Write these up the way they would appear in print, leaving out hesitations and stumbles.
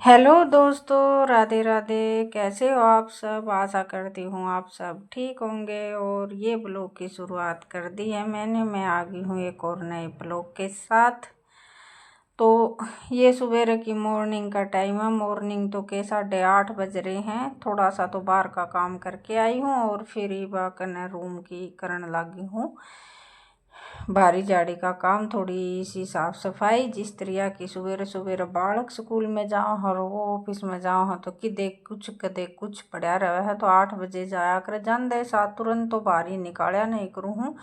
Hello दोस्तों, राधे राधे। कैसे हो आप सब? आशा करती हूँ आप सब ठीक होंगे। और ये ब्लॉग की शुरुआत कर दी है मैं आ गई हूँ एक और नए ब्लॉग के साथ। तो ये सवेरे की मॉर्निंग का टाइम है। मॉर्निंग तो के 8:30 बज रहे हैं। थोड़ा सा तो बाहर का काम करके आई हूँ और फिर ही बाकने रूम की करने लगी हूँ भारी जाड़ी का काम, थोड़ी सी साफ सफाई। जिस तरह की सवेरे सवेरे बालक स्कूल में जाओ और वो ऑफिस में जाओ हाँ तो कि देख कुछ कदे कुछ पड़ा रहा है। तो 8 बजे जाया कर जान दे साथ तुरंत तो बाहर ही निकाला नहीं करूँ हूँ।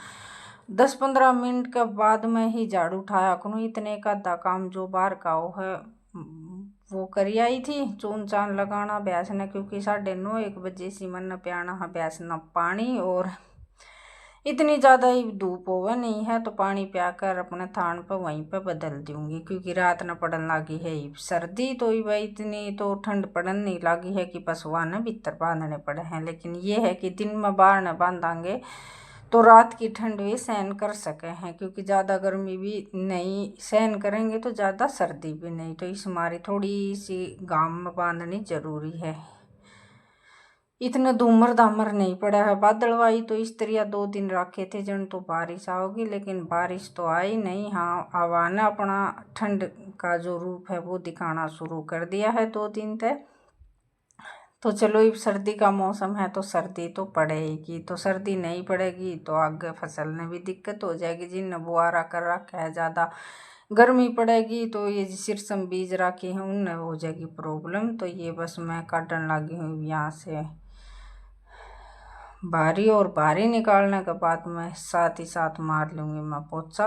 10-15 मिनट के बाद में ही झाड़ू उठाया करूँ। इतने का आधा काम जो बाहर का वो है वो करी आई थी। चून चान लगाना भैंस ने, क्योंकि 9:30-1 बजे से मन प्याना है भैंस न पानी। और इतनी ज़्यादा ही धूप होवे नहीं है तो पानी प्याकर अपने थान पर वहीं पर बदल दूंगी, क्योंकि रात न पड़न लगी है सर्दी। तो भाई इतनी तो ठंड पड़न नहीं लगी है कि पशुआ ने भीतर बांधने पड़े हैं। लेकिन ये है कि दिन में बाहर न बांधांगे तो रात की ठंड भी सहन कर सके हैं, क्योंकि ज़्यादा गर्मी भी नहीं सहन करेंगे तो ज़्यादा सर्दी भी नहीं। तो इस हमारी थोड़ी सी गांव में बांधनी जरूरी है। इतने धूमर धामर नहीं पड़ा है। बादलवाई तो इस तरह 2 दिन रखे थे जन तो बारिश आओगी, लेकिन बारिश तो आई नहीं। हाँ, हवा ने अपना ठंड का जो रूप है वो दिखाना शुरू कर दिया है 2 दिन तक। तो चलो, अब सर्दी का मौसम है तो सर्दी तो पड़ेगी। तो सर्दी नहीं पड़ेगी तो आगे फसल में भी दिक्कत हो जाएगी। जिन बुआरा कर रखा है, ज़्यादा गर्मी पड़ेगी तो ये सिरसम बीज रखे हैं उनमें हो जाएगी प्रॉब्लम। तो ये बस मैं काटने लगी हूँ यहाँ से भारी। और भारी निकालने के बाद मैं साथ ही साथ मार लूँगी मैं पोछा।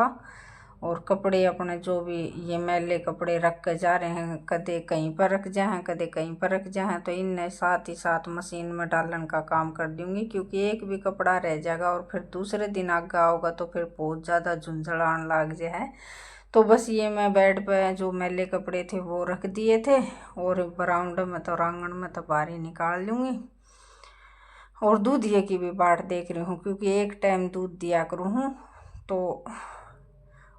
और कपड़े अपने जो भी ये मैले कपड़े रख के जा रहे हैं, कदे कहीं पर रख जाए कदे कहीं पर रख जाए, तो इन्हें साथ ही साथ मशीन में डालने का काम कर दूँगी। क्योंकि एक भी कपड़ा रह जाएगा और फिर दूसरे दिन आगा होगा तो फिर बहुत ज़्यादा झुंझड़ आने लग जाए। तो बस ये मैं बेड पे जो मैले कपड़े थे वो रख दिए थे और बरामदे में तो आंगन में तो बाहर ही निकाल लूँगी। और दूध ये की भी बाट देख रही हूँ, क्योंकि एक टाइम दूध दिया करूँ हूँ तो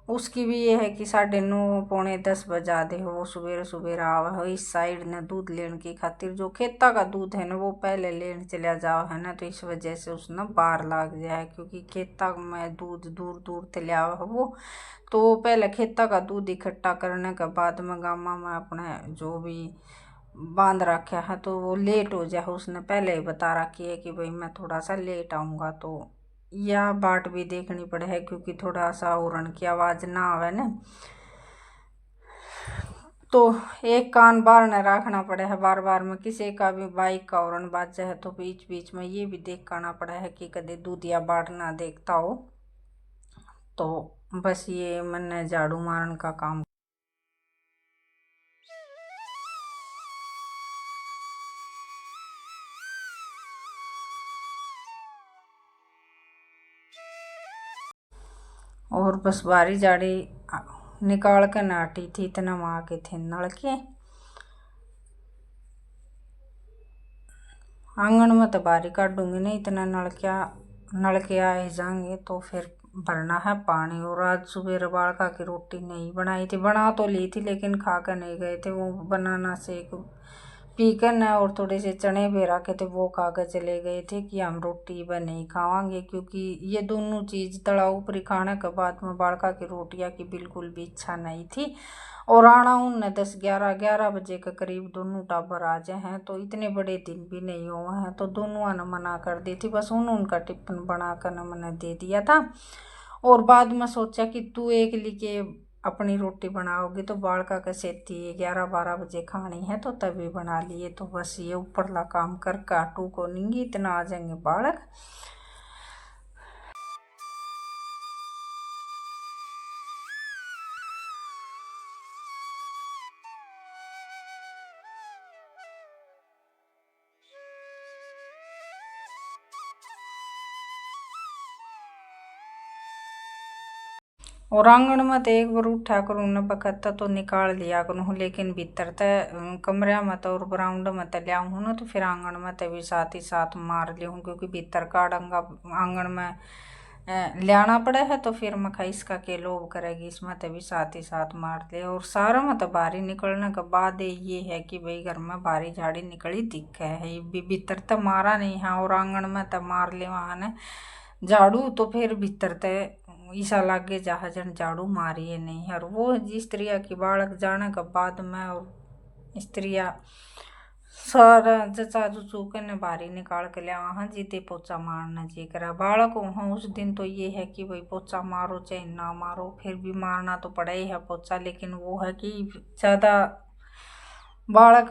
उसकी भी ये है कि 9:30-10 बजा दे हो सवेरे सवेरे आवा हो इस साइड ने दूध लेने की खातिर। जो खेता का दूध है ना वो पहले लेने चला जाओ है ना, तो इस वजह से उसने बार लग जाए। क्योंकि खेता में दूध दूर दूर तले आवा हो वो, तो पहले खेता का दूध इकट्ठा करने के बाद में गामा में अपने जो भी बांध रखा है तो वो लेट हो जाए। उसने पहले ही बता रखी है कि भाई मैं थोड़ा सा लेट आऊँगा। तो यह बाट भी देखनी पड़े है, क्योंकि थोड़ा सा हॉर्न की आवाज़ ना आवे ना। तो एक कान बार न रखना पड़े है, बार बार में किसी का भी बाइक का हॉर्न बाजे है तो बीच बीच में ये भी देख करना पड़ा है कि कदे दूध या बाट ना देखता हो। तो बस ये मैंने झाड़ू मारन का काम। और बस बारी जाड़ी निकाल के नाटी थी, इतना वहाँ के थे नल के। आंगन में तो बारी काटूंगी नहीं, इतना नलके आए जाएंगे तो फिर भरना है पानी। और आज सुबह बालका की रोटी नहीं बनाई थी, बना तो ली थी लेकिन खा कर नहीं गए थे। वो बनाना सेक पी कर न और थोड़े से चने भी रखे थे वो खा कर चले गए थे कि हम रोटी व नहीं खावांगे। क्योंकि ये दोनों चीज़ तला ऊपरी खाने के बाद में बालका की रोटियां की बिल्कुल भी इच्छा नहीं थी। और आना उन 10-11 बजे के करीब दोनों टाबर आ जाए हैं, तो इतने बड़े दिन भी नहीं हुए हैं। तो दोनों ने मना कर दी थी, बस उन्होंने उनका टिफिन बना कर न मैंने दे दिया था। और बाद में सोचा कि तू एक लिखे अपनी रोटी बनाओगी तो बालका के सेती 11-12 बजे खानी है तो तभी बना लिए। तो बस ये ऊपरला काम कर काटू को नहीं इतना आ जाएंगे बालक। और आंगन में तो एक बार उठा करूँ न बकता तो निकाल लिया करूँ, लेकिन भीतर तो कमरा में तो और बरामद में तो लिया हूँ ना, तो फिर आंगन में तो भी साथ ही साथ मार ली हूँ। क्योंकि भीतर का डंगा आंगन में लियाना पड़े है तो फिर मैं इसका के लोभ करेगी, इसमें तो भी साथ ही साथ मार ले। और सारा में तो बाहरी निकलने के बाद ये है कि भाई घर में बाहरी झाड़ी निकली दिखे है, ये भीतर तो मारा नहीं है। और आंगन में तो मार ले वहाँ ने झाड़ू, तो फिर भीतर तो ईसा लागे जहाँ जन झाड़ू मारिए नहीं है। और वो स्त्रिया की बालक जाने के बाद में और स्त्रिया सारा जचा जुचू के ने बाहरी निकाल के लिया वहाँ जीते पोचा मारना जी करा बालक वहाँ। उस दिन तो ये है कि भाई पोचा मारो चाहे ना मारो, फिर भी मारना तो पड़ा ही है पोचा। लेकिन वो है कि ज़्यादा बालक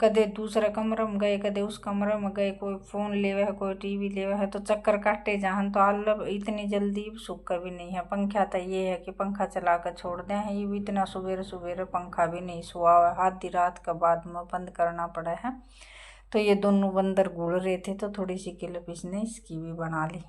कदे दूसरे कमरे में गए, कदे उस कमरे में गए, कोई फ़ोन लेवे है, कोई टीवी लेवे है, तो चक्कर काटे जहाँ तो आलब इतनी जल्दी सुख भी नहीं है। पंखा तो ये है कि पंखा चला कर छोड़ दें हैं, ये भी इतना सवेरे सवेरे पंखा भी नहीं सुहा हुआ, आधी रात के बाद में बंद करना पड़ा है। तो ये दोनों बंदर घूल रहे थे तो थोड़ी सी क्लिप इसने इसकी भी बना ली।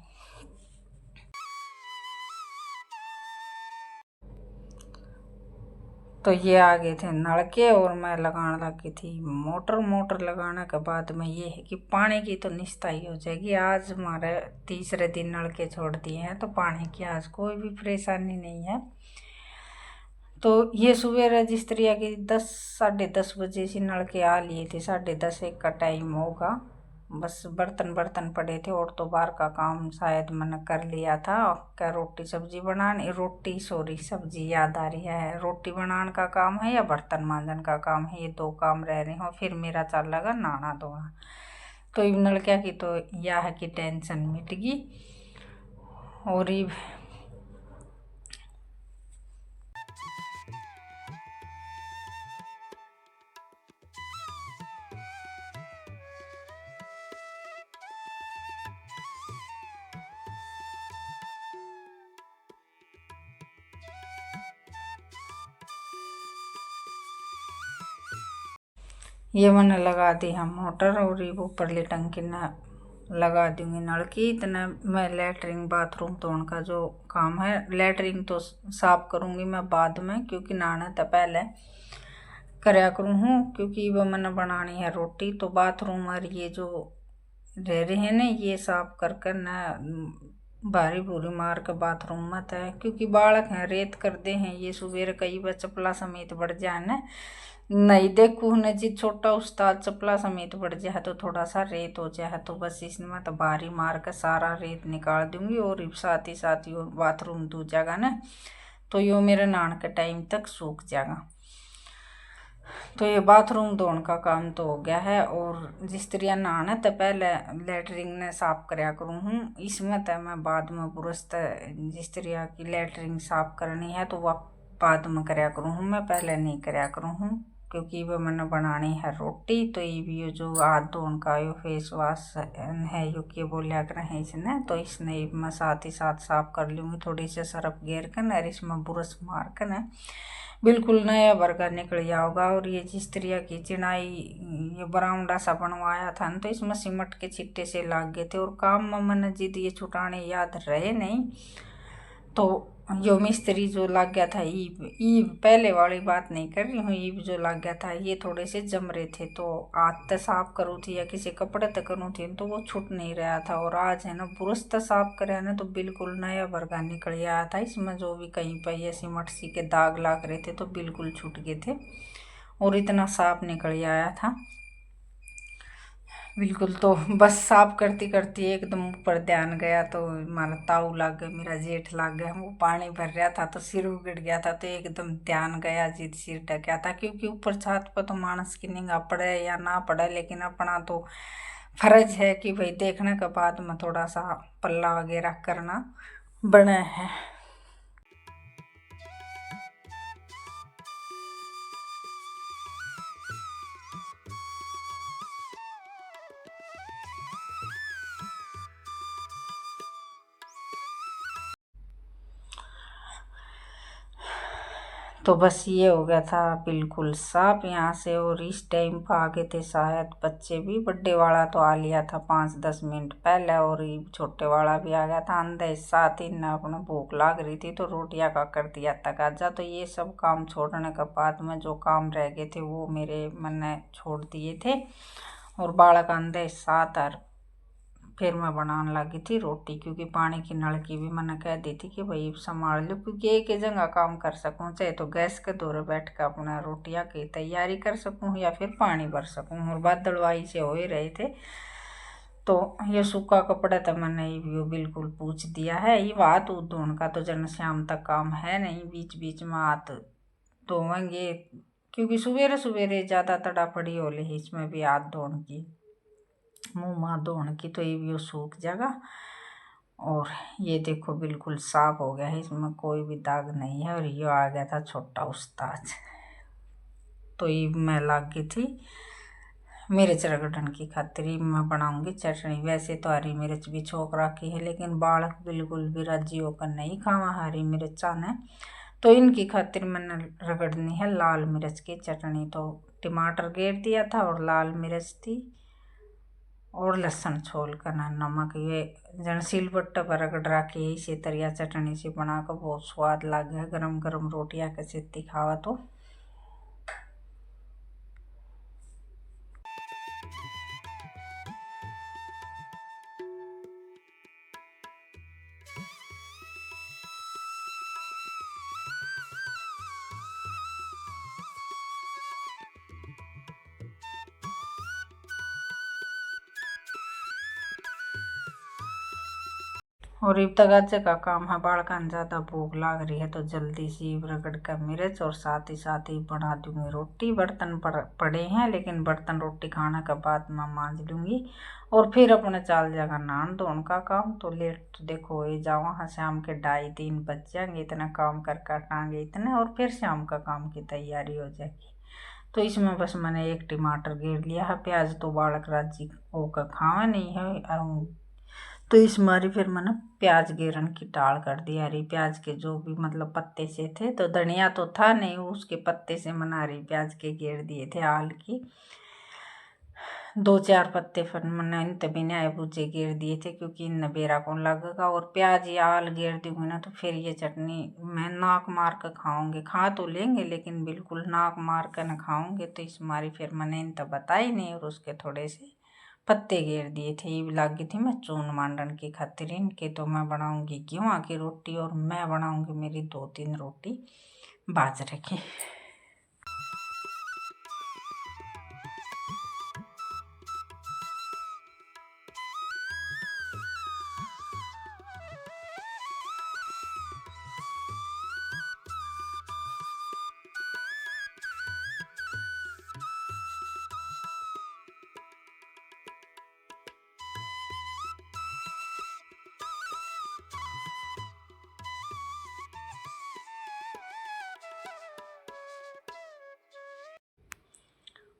तो ये आ गए थे नलके और मैं लगाने लगी थी मोटर। मोटर लगाने के बाद में ये है कि पानी की तो निस्ताई हो जाएगी। आज हमारे तीसरे दिन नलके छोड़ दिए हैं तो पानी की आज कोई भी परेशानी नहीं है। तो ये सुबह रजिस्ट्रिया की 10 साढ़े 10 बजे से नलके आ लिए थे, 10:30 1 का टाइम होगा। बस बर्तन बर्तन पड़े थे और तो बाहर का काम शायद मैंने कर लिया था। क्या रोटी सब्जी बनाने, रोटी सॉरी सब्जी याद आ रही है, रोटी बनाने का काम है या बर्तन मांजन का काम है, ये 2 काम रह रहे हो। फिर मेरा चल लगा नहाना धोना। तो इन नलकिया की तो यह है कि टेंशन मिट गई। और ये मैंने लगा दी है मोटर और ये ऊपरली टंकी न लगा दूंगी नल की। इतना मैं लेटरिन बाथरूम धोने का जो काम है, लेटरिन तो साफ करूँगी मैं बाद में, क्योंकि नहाना तो पहले करया करूँ हूँ, क्योंकि वो मैंने बनानी है रोटी। तो बाथरूम और ये जो रह रहे हैं ना ये साफ कर कर न भारी भूरी मार के बाथरूम मत है, क्योंकि बालक हैं रेत कर दे हैं ये सुबह कई बार चपला समेत बढ़ जाए न नहीं देखू न जी। छोटा उस्ताद चपला समेत बढ़ जाए तो थोड़ा सा रेत हो जाए तो बस इसमें तो भारी मार कर सारा रेत निकाल दूंगी और साथ ही बाथरूम धो जाएगा न, तो यो मेरे नहाने के टाइम तक सूख जाएगा। तो ये बाथरूम धोने का काम तो हो गया है। और जिस तरह नहाना तो पहले लेटरिन ने साफ कराया करूँ हूँ, इसमें तो मैं बाद में ब्रश जिस तरह की लेटरिन साफ करनी है तो वह बाद में कराया करूँ हूँ, मैं पहले नहीं कराया करूँ हूँ, क्योंकि वो मैंने बनानी है रोटी। तो ये जो हाथ धोने का यो फेस वाश है यो के बोलिया कर है इसने, तो इसने मैं साथ ही साथ साफ कर लूँगी थोड़ी सी सरफ घेर कर न, इसमें ब्रश मार कर न बिल्कुल नया वर्गा निकल गया होगा। और ये जिस तरह की चिनाई ये बरामदा सा बनवाया था न, तो इसमें सीमेंट के छिट्टे से लाग गए थे और काम में मैंने जिद ये छुटाने याद रहे नहीं। तो यो मिस्त्री जो लग गया था ईब पहले वाली बात नहीं कर रही हूँ, ईब जो लग गया था ये थोड़े से जम रहे थे, तो हाथ तो साफ करूँ थी या किसी कपड़े तक करूँ थी तो वो छूट नहीं रहा था। और आज है ना ब्रश तो साफ करे ना तो बिल्कुल नया वर्गा निकल आया था, इसमें जो भी कहीं पर ये सिमट सी के दाग लाग रहे थे तो बिल्कुल छूट गए थे और इतना साफ निकल आया था बिल्कुल। तो बस साफ करती करती एकदम ऊपर ध्यान गया तो हमारा ताऊ लाग गया, मेरा जेठ लाग गया, वो पानी भर रहा था तो सिर उगड़ गया था, तो एकदम ध्यान गया जीत सिर ढका था। क्योंकि ऊपर छत पर तो मानस की निगाह पड़े या ना पड़े, लेकिन अपना तो फर्ज है कि भाई देखने के बाद में थोड़ा सा पल्ला वगैरह करना बने है। तो बस ये हो गया था बिल्कुल साफ यहाँ से। और इस टाइम पर आ गए थे शायद बच्चे भी, बर्थडे वाला तो आ लिया था 5-10 मिनट पहले और ये छोटे वाला भी आ गया था अंदर। साथ ही न अपने भूख लाग रही थी तो रोटियां का कर दिया तकाजा। तो ये सब काम छोड़ने के बाद में जो काम रह गए थे वो मेरे मैंने छोड़ दिए थे। और बालक अंदर साथ और फिर मैं बनाने लगी थी रोटी, क्योंकि पानी की नलकी भी मैंने कह दी थी कि भाई संभाल लो, क्योंकि एक ही जगह काम कर सकूँ, चाहे तो गैस के दौरे बैठ कर अपना रोटियाँ की तैयारी कर सकूँ या फिर पानी भर सकूँ। और बादलवाई से हो ही रहे थे, तो ये सूखा कपड़ा तो मैंने ये बिल्कुल पूछ दिया है। ये हाथ उत धोने का तो जन शाम तक काम है नहीं, बीच बीच में हाथ धोएंगे, क्योंकि सवेरे सवेरे ज़्यादा तड़ाफड़ी हो ली इसमें भी हाथ धोने की, मुँह माँ धोने की, तो ये भी सूख जाएगा। और ये देखो बिल्कुल साफ हो गया है, इसमें कोई भी दाग नहीं है। और ये आ गया था छोटा उस्ताद, तो ये मैं लग गई थी मिर्च रगड़न की खातिर। मैं बनाऊंगी चटनी। वैसे तो हरी मिर्च भी छोक रखी है, लेकिन बालक बिल्कुल भी राजी होकर नहीं खावा हरी मिर्चा ने, तो इनकी खातिर मैंने रगड़नी है लाल मिर्च की चटनी। तो टमाटर गेर दिया था और लाल मिर्च थी और लहसुन छोल कर नमक, ये जन सिलबट्टे पर रगड़ रखी है। इसी तरह चटनी से बनाकर बहुत स्वाद लगे है, गरम गरम रोटियाँ के सित्ती खावा तो। और इब तक आज का काम है, बालकान ज़्यादा भूख लाग रही है तो जल्दी से रगड़ कर मिर्च और साथ ही बना दूंगी रोटी। बर्तन पड़े हैं, लेकिन बर्तन रोटी खाने के बाद मैं मांज लूँगी और फिर अपने चाल जाएगा नहान धोने का काम। तो लेट तो देखो हो ही जावा हाँ, शाम के 2:30-3 बज जाएंगे, इतना काम कर काटांगे इतने, और फिर शाम का काम की तैयारी हो जाएगी। तो इसमें बस मैंने एक टमाटर घेर लिया है, प्याज तो बालक राजी होकर खावा नहीं है, तो इस मारी फिर मैंने प्याज घेरन की टाल कर दी। हरी प्याज के जो भी मतलब पत्ते से थे, तो धनिया तो था नहीं, उसके पत्ते से मैंने हरी प्याज के घेर दिए थे। आल की 2-4 पत्ते फिर मैंने इन तभी ने आए भूजे घेर दिए थे, क्योंकि इन बेरा कौन लगेगा। और प्याज या आल घेर दूंगी ना, तो फिर ये चटनी मैं नाक मार कर खाऊंगी। खा तो लेंगे लेकिन बिल्कुल नाक मार कर न खाऊंगे, तो इस मारी फिर मैंने इन तब बताई नहीं और उसके थोड़े से पत्ते घेर दिए थे। ये लगी थी मैं चून मांडन की खातिर इनके। तो मैं बनाऊंगी गेहूँ की रोटी और मैं बनाऊंगी मेरी 2-3 रोटी बाजरे की।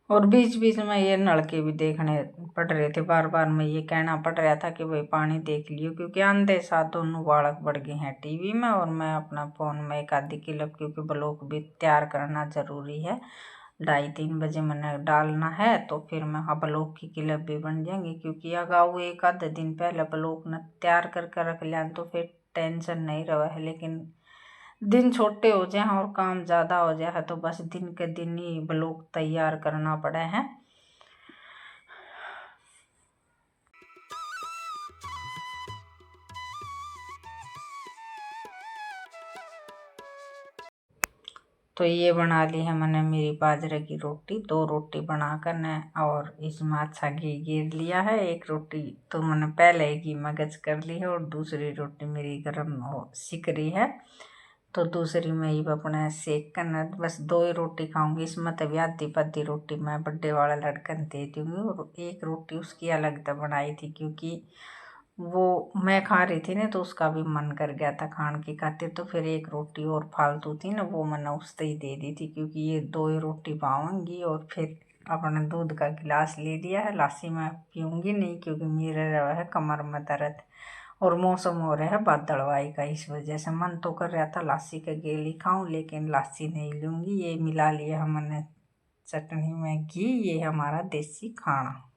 और बीच बीच में ये नलके भी देखने पड़ रहे थे, बार बार मैं ये कहना पड़ रहा था कि भाई पानी देख लियो, क्योंकि आंधे साथ दोनों बालक बढ़ गए हैं टीवी में और मैं अपना फ़ोन में एक आधी क्लिप, क्योंकि ब्लॉग भी तैयार करना ज़रूरी है। 2:30-3 बजे मैंने डालना है, तो फिर मैं हाँ ब्लॉग की क्लिप भी बन जाएंगी, क्योंकि अगाऊ एक आधे दिन पहले ब्लॉग न तैयार करके रख लिया तो फिर टेंशन नहीं रहा है। लेकिन दिन छोटे हो जाए और काम ज़्यादा हो जाए तो बस दिन के दिन ही ब्लॉग तैयार करना पड़े है। तो ये बना ली है मैंने मेरी बाजरे की रोटी। 2 रोटी बनाकर न और इसमें अच्छा घी गिर लिया है। एक रोटी तो मैंने पहले ही घी में गज कर ली है और दूसरी रोटी मेरी गर्म हो सिक रही है, तो दूसरी मैं ये अपने सेक कर बस 2 ही रोटी खाऊंगी। इसमें तभी आधी पद्धी रोटी मैं बड्डे वाला लड़कन दे दूँगी और एक रोटी उसकी अलग से बनाई थी, क्योंकि वो मैं खा रही थी ना, तो उसका भी मन कर गया था खाने की खातिर। तो फिर एक रोटी और फालतू थी ना, वो मैंने उससे ही दे दी थी, क्योंकि ये 2 ही रोटी पाऊंगी। और फिर अपने दूध का गिलास ले लिया है। लस्सी मैं पीऊँगी नहीं, क्योंकि मेरे रहा है कमर में दर्द और मौसम हो रहा है बादलवाई का, इस वजह से मन तो कर रहा था लस्सी का गेली खाऊं, लेकिन लस्सी नहीं लूँगी। ये मिला लिया हमने चटनी में घी, ये हमारा देसी खाना।